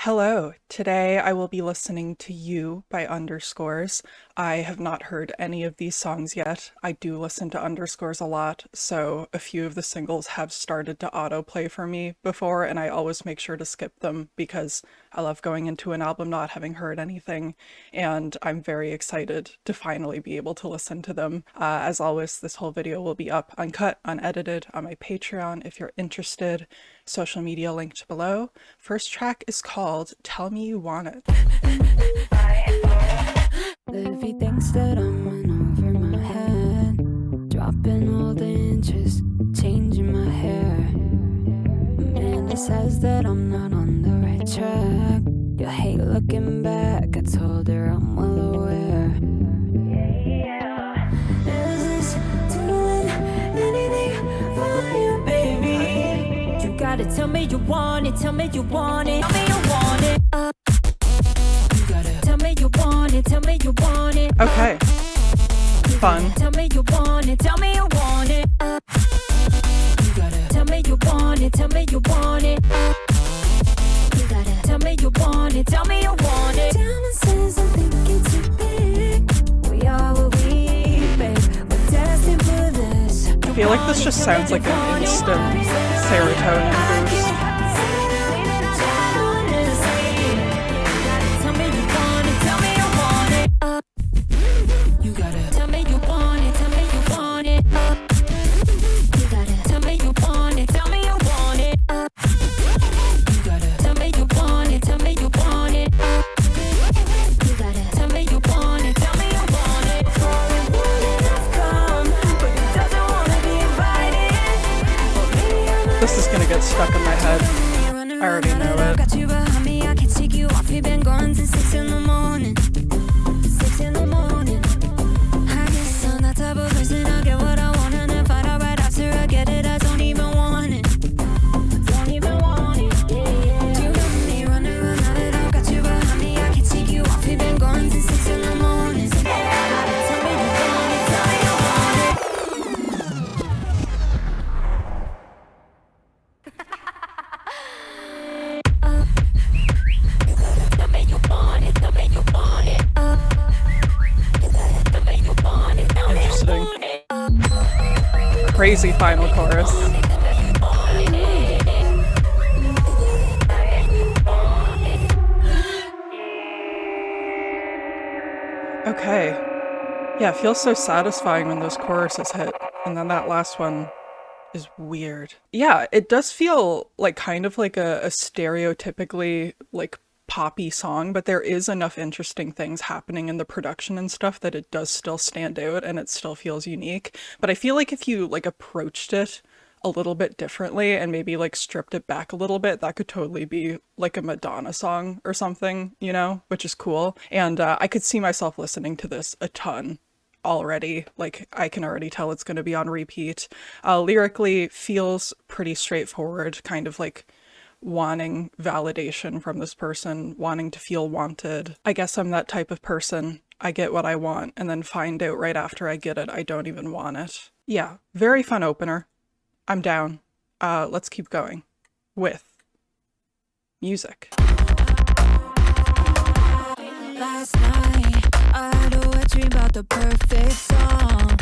Hello, today I will be listening to You by Underscores. I have not heard any of these songs yet. I do listen to Underscores a lot, so a few of the singles have started to autoplay for me before, and I always make sure to skip them because I love going into an album not having heard anything, and I'm very excited to finally be able to listen to them. As always, this whole video will be up uncut, unedited on my Patreon if you're interested. Social media linked below. First track is called Tell Me You Want It. If he thinks that I'm in over my head, dropping all the inches, changing my hair. Amanda says that I'm not on the right track. You hate looking back, I told her I'm well aware. Is this doing anything for you, baby? You gotta tell me you want it, tell me you want it, tell me you want it. You gotta tell me you want it, tell me you want it. Okay. Fun. Tell me you want it, tell me you want it. You gotta tell me you want it, tell me you want it. You gotta tell me you want it, tell me you want it. Diamond says I'm thinking too big. We are what we, babe. We're destined for this. I feel like this just sounds like an instant serotonin boost. This is gonna get stuck in my head. I already know it. Got you behind me, I can take you off. You've been gone since 6 in the morning. 6 in the morning. I guess I'm that type of person. I get what I want and then find out right after I get it. I don't even want it. Don't even want it. You got me running around now that I got you behind me. I can take you off. You've been gone since 6 in the morning. Tell me you want it, tell me you want it. Interesting. Crazy final chorus. Okay. Yeah, it feels so satisfying when those choruses hit, and then that last one is weird. Yeah, it does feel like kind of like a stereotypically like poppy song, but there is enough interesting things happening in the production and stuff that it does still stand out and it still feels unique. But I feel like if you like approached it a little bit differently and maybe like stripped it back a little bit, that could totally be like a Madonna song or something, you know, which is cool. And I could see myself listening to this a ton already. Like I can already tell it's going to be on repeat. Lyrically feels pretty straightforward, kind of like wanting validation from this person, wanting to feel wanted. I guess I'm that type of person. I get what I want and then find out right after I get it I don't even want it. Yeah, very fun opener. I'm down. Let's keep going with music. Last night, I had a wet dream about the perfect song.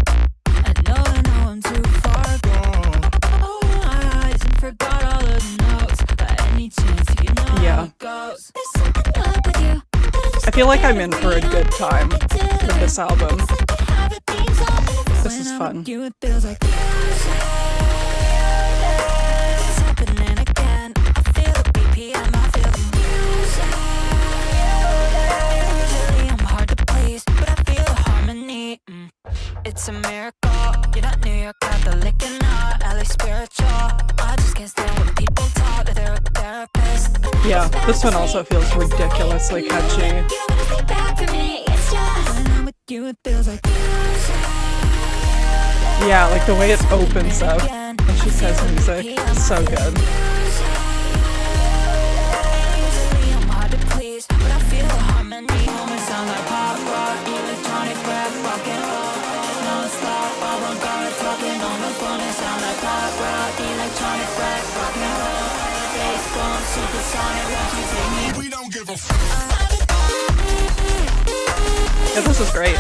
I know I'm too far gone. Oh, my eyes and forgot all of the notes. By any chance, you know how it goes. There's something up with you. I feel like I'm in for a good time with this album. This is fun. It feels like it's happening again. I feel the BPM, I feel the music. Usually I'm hard to please, but I feel the harmony. It's a miracle. You're not New York, Catholic and not LA spiritual. I just can't stand when people talk that they're a therapist. Yeah, this one also feels ridiculously catchy. Yeah, like the way it opens up when she says music, it's so good. Electronic rap, rock and roll, bass, supersonic, won't you take me? We don't Yeah, this is great.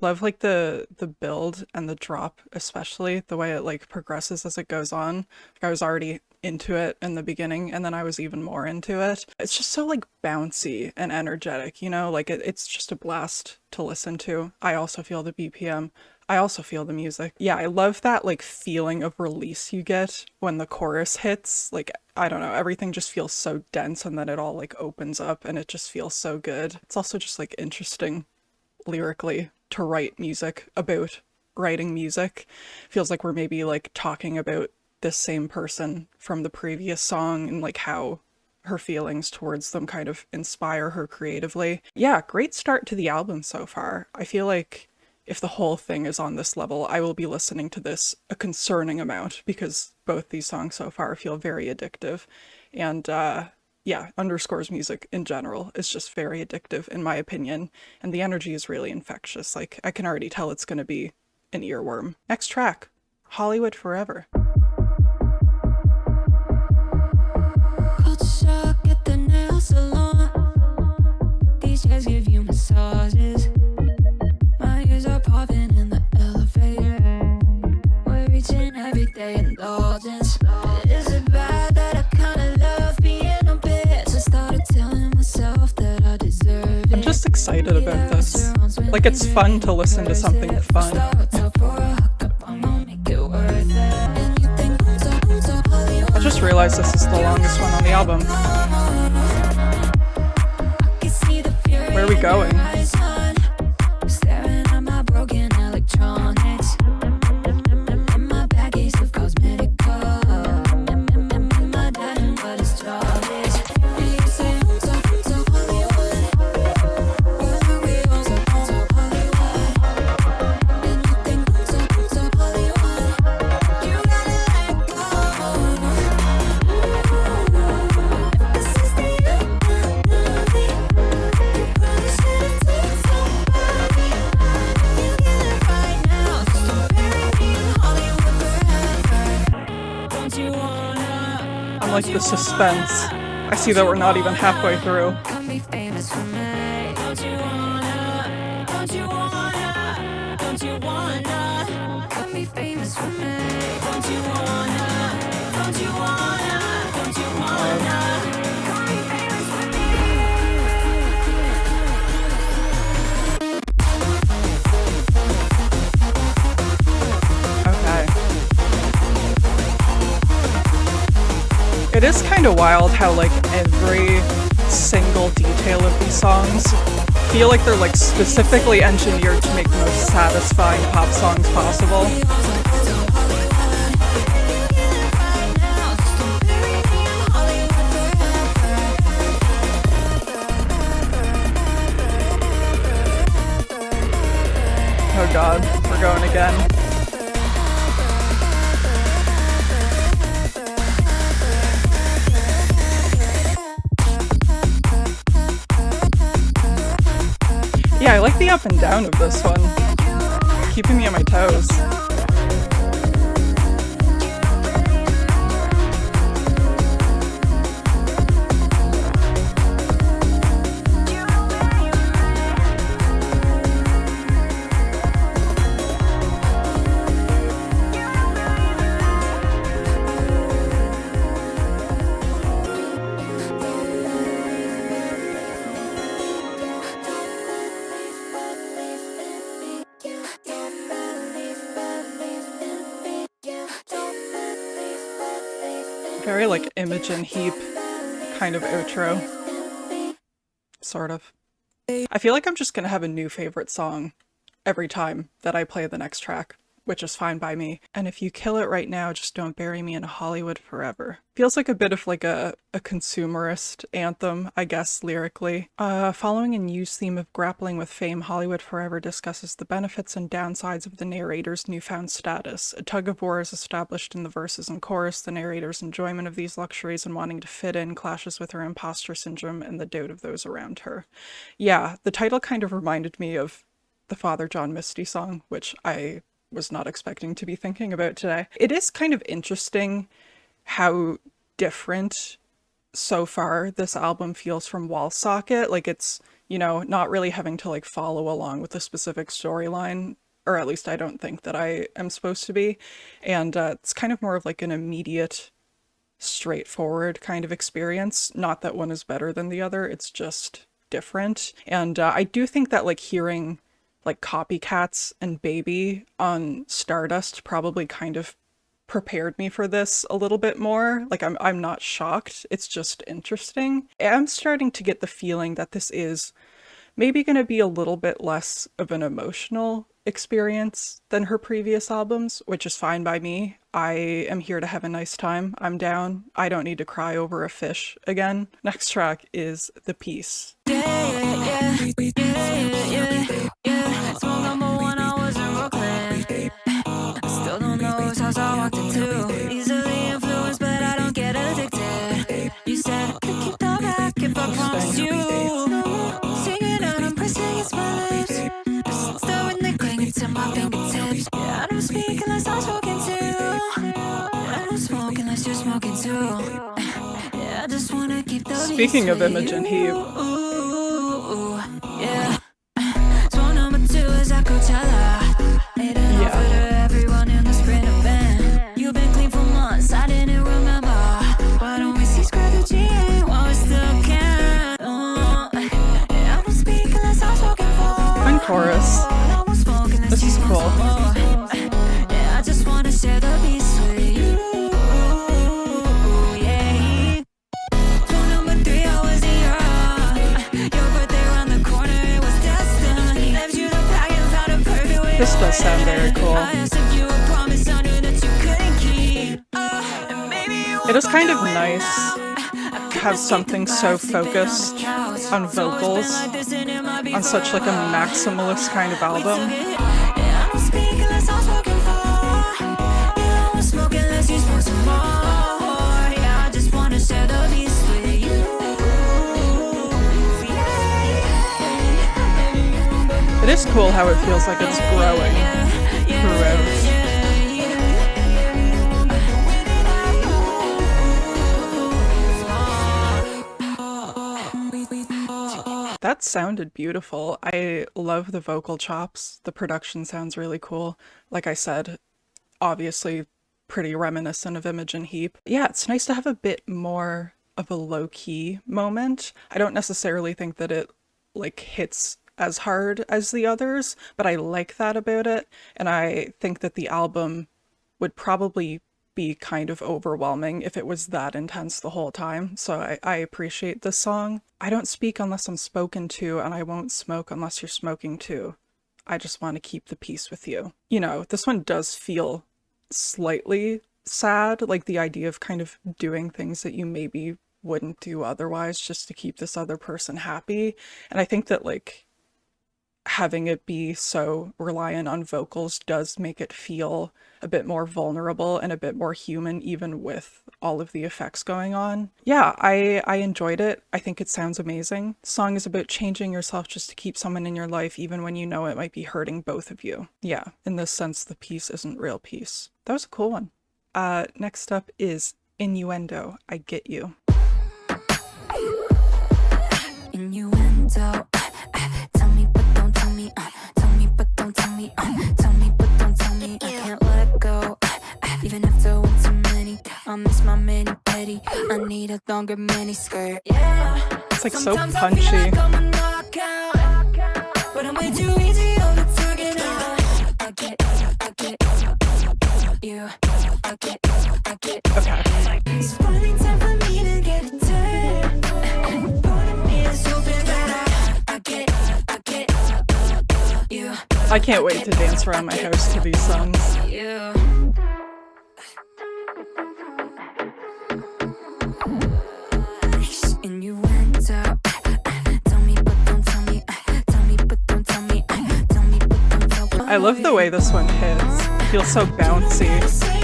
Love like the build and the drop, especially the way it like progresses as it goes on. Like I was already into it in the beginning and then I was even more into it. It's just so like bouncy and energetic, you know, like it's just a blast to listen to. I also feel the BPM. I also feel the music. Yeah, I love that like feeling of release you get when the chorus hits. Like, I don't know, everything just feels so dense and then it all like opens up and it just feels so good. It's also just like interesting lyrically to write music about writing music. Feels like we're maybe like talking about this same person from the previous song and like how her feelings towards them kind of inspire her creatively. Yeah, great start to the album so far. I feel like if the whole thing is on this level, I will be listening to this a concerning amount because both these songs so far feel very addictive. And yeah, Underscore's music in general is just very addictive in my opinion, and the energy is really infectious. Like, I can already tell it's gonna be an earworm. Next track, Hollywood Forever. Culture shock at the nail salon. These chairs give you massages. My ears are popping in the elevator. We're reaching everyday indulgence. Is it bad that I kinda love being a bitch? I started telling myself that I deserve it. I'm just excited about this. Like, it's fun to listen to something fun. I just realized this is the longest one on the album. Where are we going? Staring at my broken electronics. My baggies of cosmetic. My dad and what his job is. You say I'm so Hollywood. Whether we all so Hollywood. And you think I'm so Hollywood. You gotta let go. This is the end of the movie. You probably should have told somebody. If you get it right now, just don't bury me in Hollywood forever. Don't you wanna? I'm like the suspense. I see that we're not even halfway through. Come be famous for me. Don't you wanna? Don't you wanna? Don't you wanna? Come be famous for me. Don't you wanna? Don't you wanna? Don't you wanna? Come be famous for me. Okay. It is kind of wild how like every single detail of these songs feel like they're like specifically engineered to make the most satisfying pop songs possible. Oh god, we're going again. Yeah, I like the up and down of this one. Keeping me on my toes. Very like Imogen Heap kind of outro. Sort of. I feel like I'm just gonna have a new favorite song every time that I play the next track. which is fine by me. And if you kill it right now, just don't bury me in Hollywood forever. Feels like a bit of like a consumerist anthem, I guess, lyrically. Following a news theme of grappling with fame, Hollywood Forever discusses the benefits and downsides of the narrator's newfound status. A tug of war is established in the verses and chorus. The narrator's enjoyment of these luxuries and wanting to fit in clashes with her imposter syndrome and the doubt of those around her. Yeah, the title kind of reminded me of the Father John Misty song, which I was not expecting to be thinking about today. It is kind of interesting how different so far this album feels from Wall Socket. Like it's, you know, not really having to like follow along with a specific storyline, or at least I don't think that I am supposed to be. And it's kind of more of like an immediate, straightforward kind of experience. Not that one is better than the other, it's just different. And I do think that like hearing like Copycats and Baby on Stardust probably kind of prepared me for this a little bit more. Like I'm not shocked, it's just interesting. I'm starting to get the feeling that this is maybe going to be a little bit less of an emotional experience than her previous albums, which is fine by me. I am here to have a nice time. I'm down. I don't need to cry over a fish again. Next track is The Peace. Still don't know whose house I walked into. Easily influenced, but I don't get addicted. You said I could keep the back if I promised you. Singing out, I'm pressing against my lips. Start with the clinging to my fingertips. Yeah, I don't speak unless I'm spoken to. I don't smoke unless you're smoking too. Yeah, I just wanna keep the Speaking of Imogen Heap. Yeah. Song number 2 is at Coachella. Made an offer to everyone in the spring event. You've been clean for months, I didn't remember. Why don't we see strategy while we still can? Yeah, I don't speak unless I'm spoken for. Fun chorus. This is cool. Yeah, I just wanna share the peace with you. Yeah. Song number 3, I was in your birthday around the corner, it was destiny. Left you the pack and found a perfect way. This does sound very cool. It is kind of nice to have something so focused on vocals on such like a maximalist kind of album. It is cool how it feels like it's growing throughout. That sounded beautiful. I love the vocal chops. The production sounds really cool. Like I said, obviously pretty reminiscent of Imogen Heap. Yeah, it's nice to have a bit more of a low-key moment. I don't necessarily think that it like hits as hard as the others, but I like that about it. And I think that the album would probably be kind of overwhelming if it was that intense the whole time. So I appreciate this song. I don't speak unless I'm spoken to, and I won't smoke unless you're smoking too. I just want to keep the peace with you. You know, this one does feel slightly sad, like the idea of kind of doing things that you maybe wouldn't do otherwise just to keep this other person happy. And I think that like having it be so reliant on vocals does make it feel a bit more vulnerable and a bit more human, even with all of the effects going on. Yeah, I enjoyed it. I think it sounds amazing. The song is about changing yourself just to keep someone in your life, even when you know it might be hurting both of you. Yeah, in this sense, the peace isn't real peace. That was a cool one. Next up is Innuendo, I Get You. Innuendo. Tell me but don't tell me. Tell me but don't tell me. Tell me but don't tell me. I can't let go. Even after one too many. I miss my mani petty. I need a longer mini skirt. Yeah. It's like so punchy. But I'm way too easy over target. I get you. I get. Okay. It's finally time for me to get a turn. Part of me is hoping that I get you. I can't wait to dance around my house to these songs. Yeah. Innuendo. Tell me, but don't tell me. Tell me, but don't tell me. Tell me, but don't tell me. I love the way this one hits. It feels so bouncy.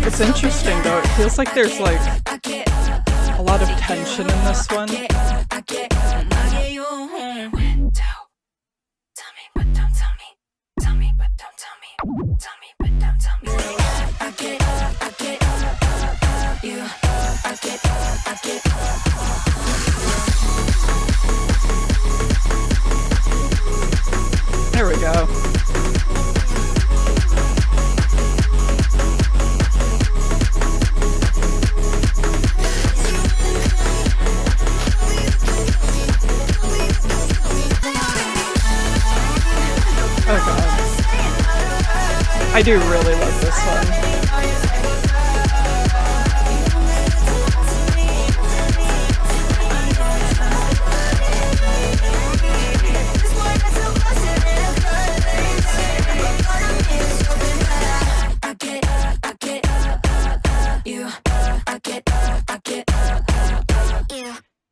It's interesting though, it feels like there's like a lot of tension in this one. There we go. Oh god. I do really love this one.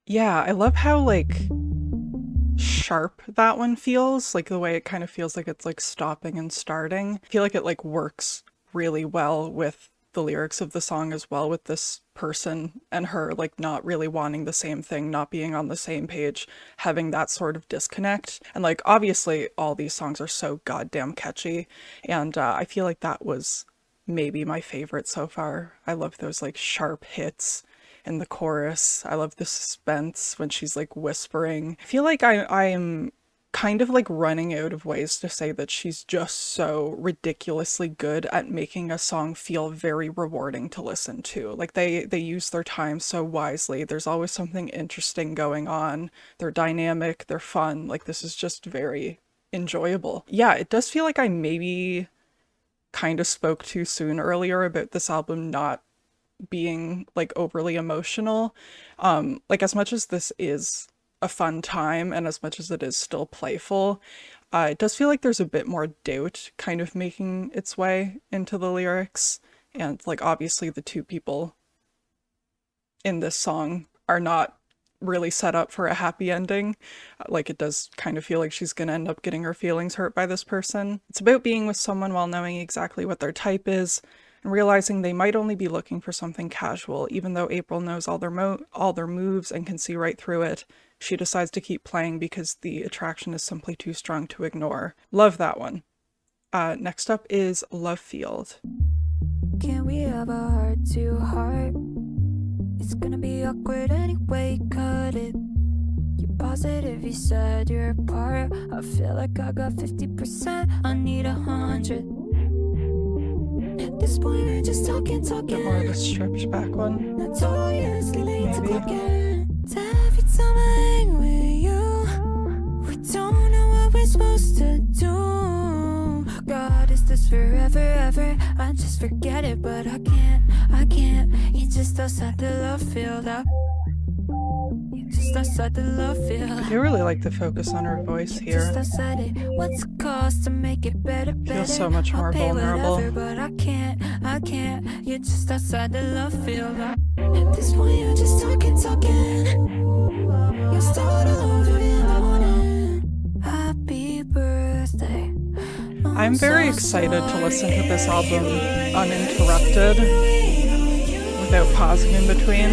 Yeah, I love how like sharp that one feels, like the way it kind of feels like it's like stopping and starting. I feel like it like works really well with the lyrics of the song as well, with this person and her like not really wanting the same thing, not being on the same page, having that sort of disconnect. And like obviously all these songs are so goddamn catchy, and I feel like that was maybe my favorite so far. I love those like sharp hits in the chorus. I love the suspense when she's like whispering. I feel like I am kind of like running out of ways to say that she's just so ridiculously good at making a song feel very rewarding to listen to. Like they use their time so wisely. There's always something interesting going on. They're dynamic, they're fun. Like this is just very enjoyable. Yeah, it does feel like I maybe kind of spoke too soon earlier about this album not being like overly emotional. Like as much as this is a fun time and as much as it is still playful, it does feel like there's a bit more doubt kind of making its way into the lyrics. And like obviously the two people in this song are not really set up for a happy ending. Like it does kind of feel like she's gonna end up getting her feelings hurt by this person. It's about being with someone while knowing exactly what their type is and realizing they might only be looking for something casual. Even though April knows all their moves and can see right through it, she decides to keep playing because the attraction is simply too strong to ignore. Love that one. Next up is Love Field. Can we have a heart to heart? It's gonna be awkward anyway, cut it. You're positive, you said you're apart. I feel like I got 50%, I need 100. At this point we're just talking. Or the stripped back one. Notoriously late to Maybe. clock in. Every time I hang with you, we don't know what we're supposed to do. God, is this forever, ever? I just forget it, but I can't. You're just outside the love field. You're just outside the love field. I do really like the focus on her voice here. Just outside it. What's it cost to make it better? Feels so much more I'll pay vulnerable. whatever, but I can't. You're just outside the love field. At this point, you're just talking. You start all over in the morning. Happy birthday. I'm very excited to listen to this album uninterrupted, without pausing in between.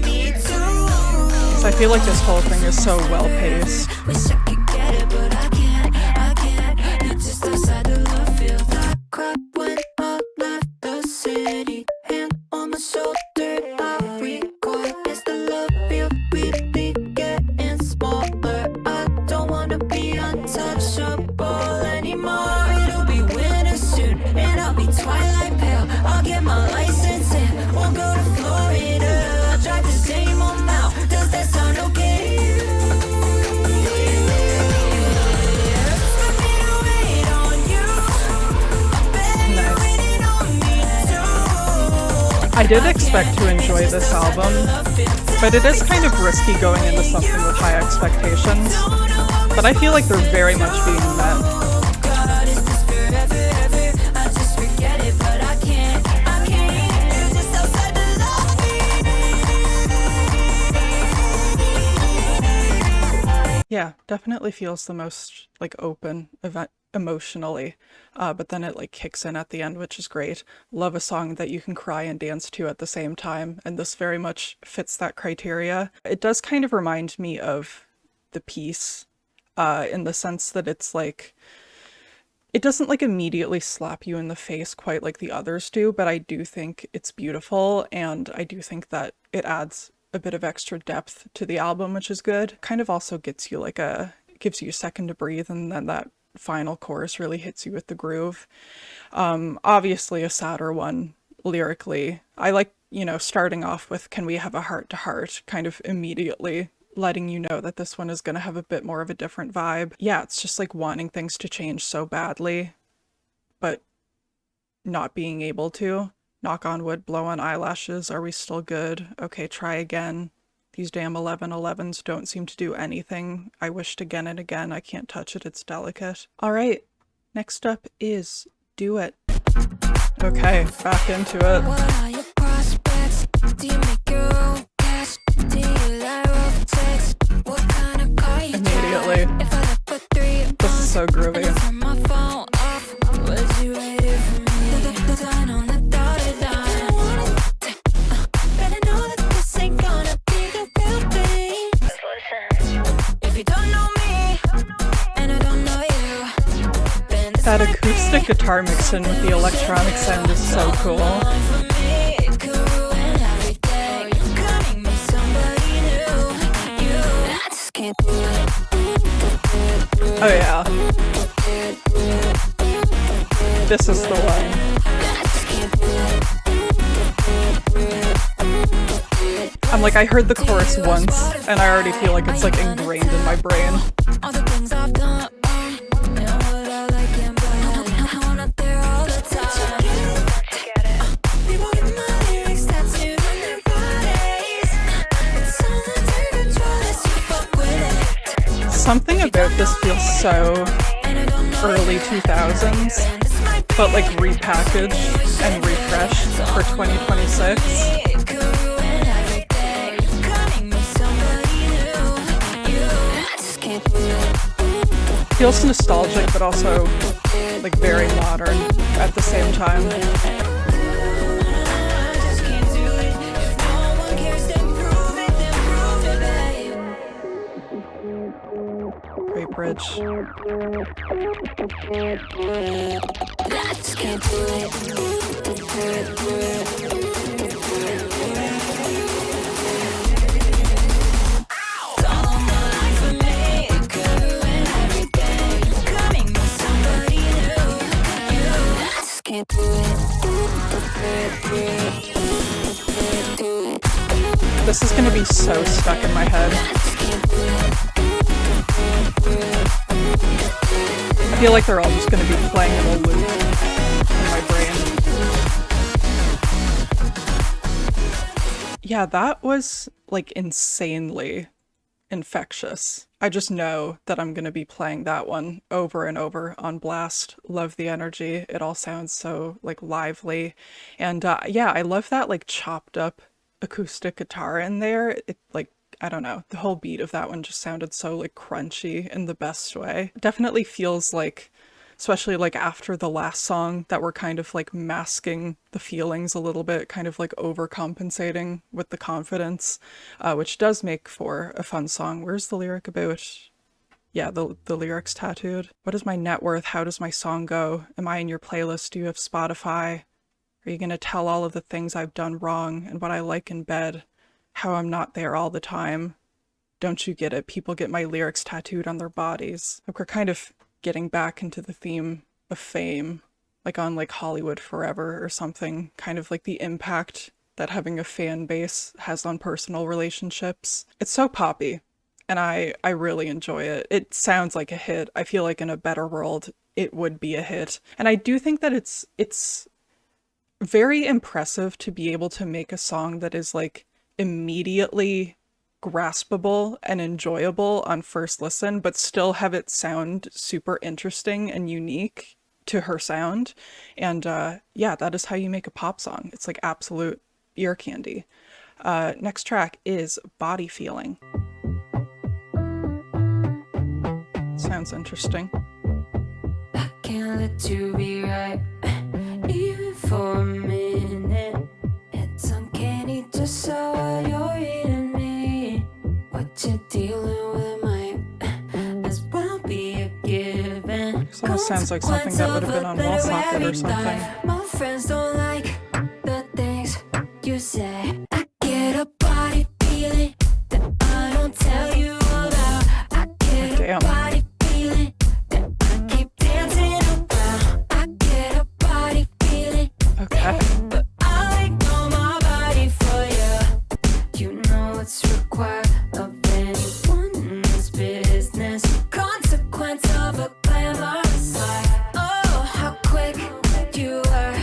Because I feel like this whole thing is so well paced. Wish I could get it, but I can't. You're just outside the love field. I cried when I left the city. Hand on my shoulder, I recall. It's the love field, really getting smaller. I don't wanna be untouchable anymore. It'll be winter soon, and I'll be twilight pale. I'll get my license and we'll go to Florida. I'll drive the same amount. Does that sound okay? I did expect to enjoy this album, but it is kind of risky going into something with high expectations. But I feel like they're very much being met. Yeah, definitely feels the most like open event emotionally, but then it like kicks in at the end, which is great. Love a song that you can cry and dance to at the same time, and this very much fits that criteria. It does kind of remind me of The Piece, in the sense that it's like it doesn't like immediately slap you in the face quite like the others do, but I do think it's beautiful, and I do think that it adds a bit of extra depth to the album, which is good. Kind of also gets you like gives you a second to breathe, and then that final chorus really hits you with the groove. Obviously a sadder one lyrically. I like, starting off with "Can we have a heart to heart?" kind of immediately letting you know that this one is going to have a bit more of a different vibe. Yeah, it's just like wanting things to change so badly, but not being able to. Knock on wood, blow on eyelashes. Are we still good? Okay, try again. These damn 1111s don't seem to do anything. I wished again and again. I can't touch it. It's delicate. All right. Next up is Do It. Okay, back into it. What are your prospects? Do you make your own cash? Do you lie over text? What kind of car you Immediately. drive? If I left for 3 This is so groovy. and I turn my phone off, was you ready for me? The sign on the dotted line. Better know that this ain't gonna be the real thing. If you don't know me, and I don't know you, then this That might be acoustic guitar mixed in with the electronic sound is so cool. for me. It could ruin everything. You could make me somebody new. I just can't do it. Oh yeah. This is the one. I just can't do it. I'm like, I heard the chorus once, and I already feel like it's like ingrained in my brain. All the things I've done, and what I like and bad. I'm not there all the time. People get my lyrics tattooed on their bodies. It's all under control as you fuck with it. Something about this feels so And I don't know early 2000s, this might be but like repackaged and refreshed for 2026. it could ruin everything. You could make me somebody new. I just can't do it. Feels nostalgic, but also like very modern at the same time. I just can't do it. If no one cares, then prove it, babe. Great bridge. I just can't do it. It's all on the line for me. It could ruin everything. Could make me somebody new. I just can't do it. This is gonna be so stuck in my head. I just can't do it. I feel like they're all just gonna be playing in a loop in my brain. Yeah, that was like insanely infectious. I just know that I'm gonna be playing that one over and over on blast. Love the energy. It all sounds so like lively. And yeah, I love that like chopped up acoustic guitar in there. It like, I don't know, the whole beat of that one just sounded so like crunchy in the best way. Definitely feels like, especially like after the last song, that we're kind of like masking the feelings a little bit, kind of like overcompensating with the confidence, which does make for a fun song. Where's the lyric about? Yeah, the lyrics tattooed. What is my net worth? How does my song go? Am I in your playlist? Do you have Spotify? Are you gonna tell all of the things I've done wrong and what I like in bed? How I'm not there all the time? Don't you get it? People get my lyrics tattooed on their bodies. Like we're kind of getting back into the theme of fame, like on like Hollywood Forever or something, kind of like the impact that having a fan base has on personal relationships. It's so poppy, and I really enjoy it. It sounds like a hit. I feel like in a better world, it would be a hit. And I do think that it's very impressive to be able to make a song that is like immediately graspable and enjoyable on first listen, but still have it sound super interesting and unique to her sound. And yeah, that is how you make a pop song. It's like absolute ear candy. Next track is Body Feeling. Sounds interesting. I can't let you be right, even for a minute. It's uncanny just how you're reading me. What you're dealing with might as well be a given. This almost sounds like something that would have been on Wall Socket or something. My friends don't like the things you say. I get a body feeling that I don't tell you about. I get a body feeling that I keep dancing around. I get a body feeling. Okay. But I ignore my body for you. You know it's required of anyone in this business. Consequence of a glamorous life. Oh, how quick you are.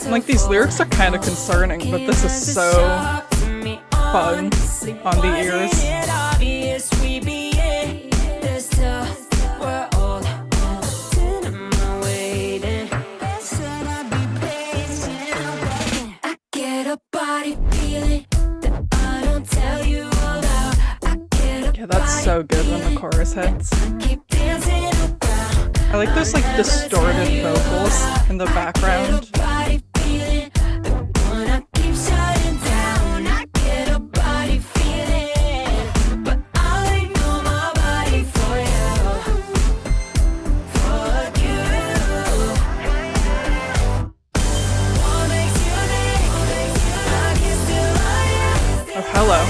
Like, these lyrics are kind of concerning, but this is so fun on the ears. Yeah, that's so good when the chorus hits. I like those like distorted vocals in the background. Oh, hello.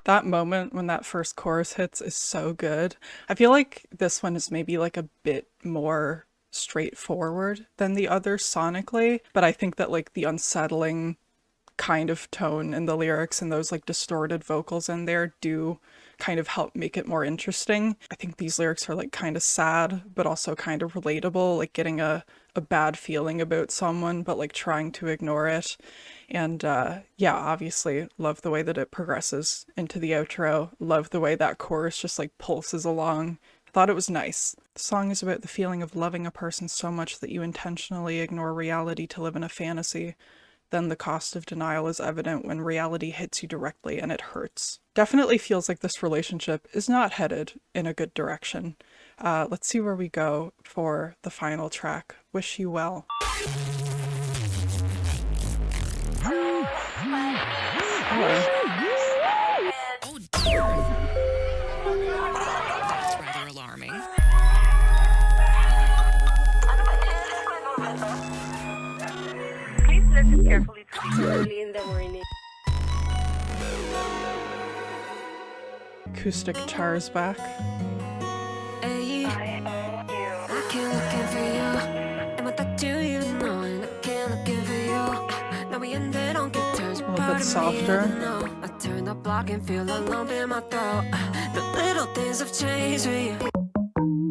That moment when that first chorus hits is so good. I feel like this one is maybe like a bit more straightforward than the others sonically, but I think that like the unsettling kind of tone in the lyrics and those like distorted vocals in there do kind of help make it more interesting. I think these lyrics are like kind of sad, but also kind of relatable, like getting a bad feeling about someone, but like trying to ignore it. And yeah, obviously love the way that it progresses into the outro. Love the way that chorus just like pulses along. I thought it was nice. The song is about the feeling of loving a person so much that you intentionally ignore reality to live in a fantasy. Then the cost of denial is evident when reality hits you directly and it hurts. Definitely feels like this relationship is not headed in a good direction. Let's see where we go for the final track, Wish You Well. Rather alarming. Please listen carefully to this early in the morning. Acoustic guitars back. Hey, I keep looking for you, and without you, you know, and I keep looking for you. Now we ended on guitars, A little bit softer. I turn the block and feel a lump in my throat. The little things have changed for you.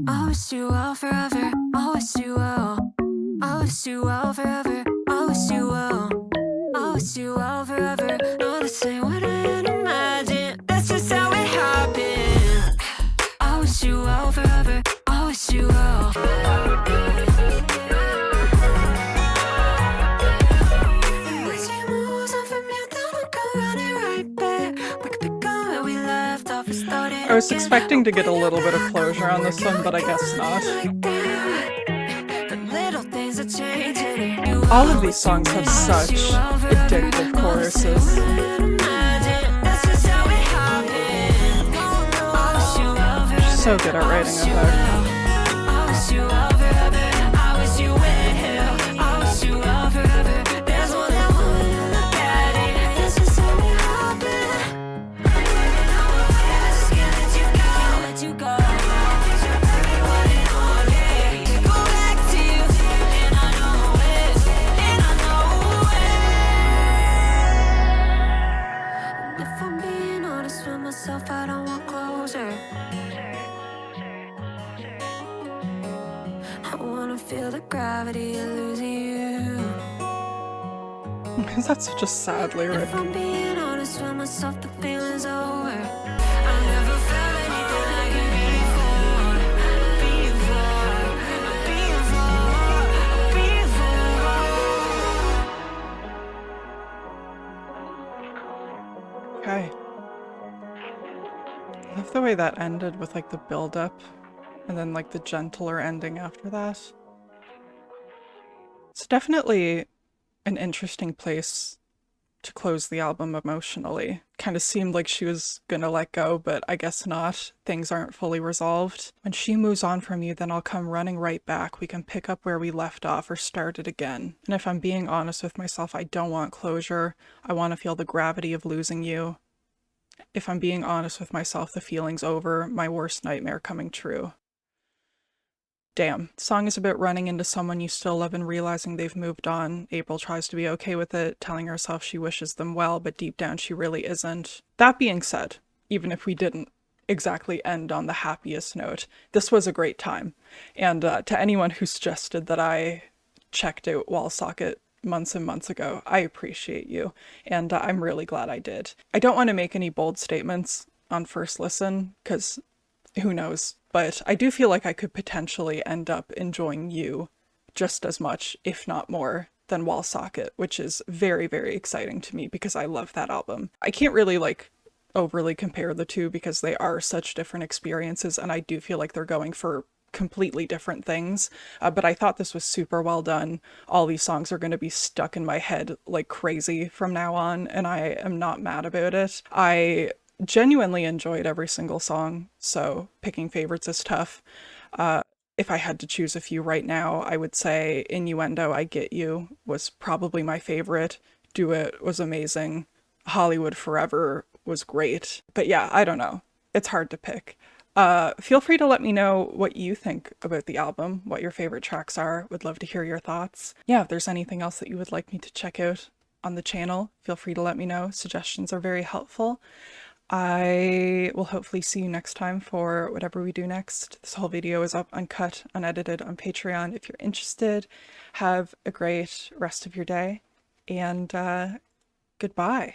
I wish you well forever. I wish you well. I wish you well forever. I wish you well. I wish you well forever. No, this ain't what I had imagined. That's just how it happened. I wish you well forever. I wish you well. And when she moves on from you, then I'll go running right back. We could pick up where we left off and start it I was again. expecting to get a little bit of closure on this one, but I guess not. The little things are changing. All of these songs have such addictive choruses. She's so good at writing a hook. feel the gravity of losing you. That's such a sad lyric. If I'm being honest with myself, the feeling's over. I never felt anything like it before. Okay. I love the way that ended with like the build up and then like the gentler ending after that. It's definitely an interesting place to close the album emotionally. Kind of seemed like she was gonna let go, but I guess not. Things aren't fully resolved. When she moves on from you, then I'll come running right back. We can pick up where we left off or start it again. And if I'm being honest with myself, I don't want closure. I want to feel the gravity of losing you. If I'm being honest with myself, the feeling's over, my worst nightmare coming true. Damn. Song is a bit running into someone you still love and realizing they've moved on. April tries to be okay with it, telling herself she wishes them well, but deep down she really isn't. That being said, even if we didn't exactly end on the happiest note, this was a great time. And to anyone who suggested that I checked out Wall Socket months and months ago, I appreciate you. And I'm really glad I did. I don't want to make any bold statements on first listen, because who knows, but I do feel like I could potentially end up enjoying you just as much, if not more, than Wall Socket, which is very, very exciting to me because I love that album. I can't really like overly compare the two because they are such different experiences, and I do feel like they're going for completely different things, but I thought this was super well done. All these songs are going to be stuck in my head like crazy from now on, and I am not mad about it. I genuinely enjoyed every single song, so picking favorites is tough. If I had to choose a few right now, I would say Innuendo, I Get You was probably my favorite. Do It was amazing. Hollywood Forever was great. But yeah, I don't know. It's hard to pick. Feel free to let me know what you think about the album, what your favorite tracks are. Would love to hear your thoughts. Yeah, if there's anything else that you would like me to check out on the channel, feel free to let me know. Suggestions are very helpful. I will hopefully see you next time for whatever we do next. This whole video is up uncut, unedited on Patreon if you're interested. Have a great rest of your day, and goodbye.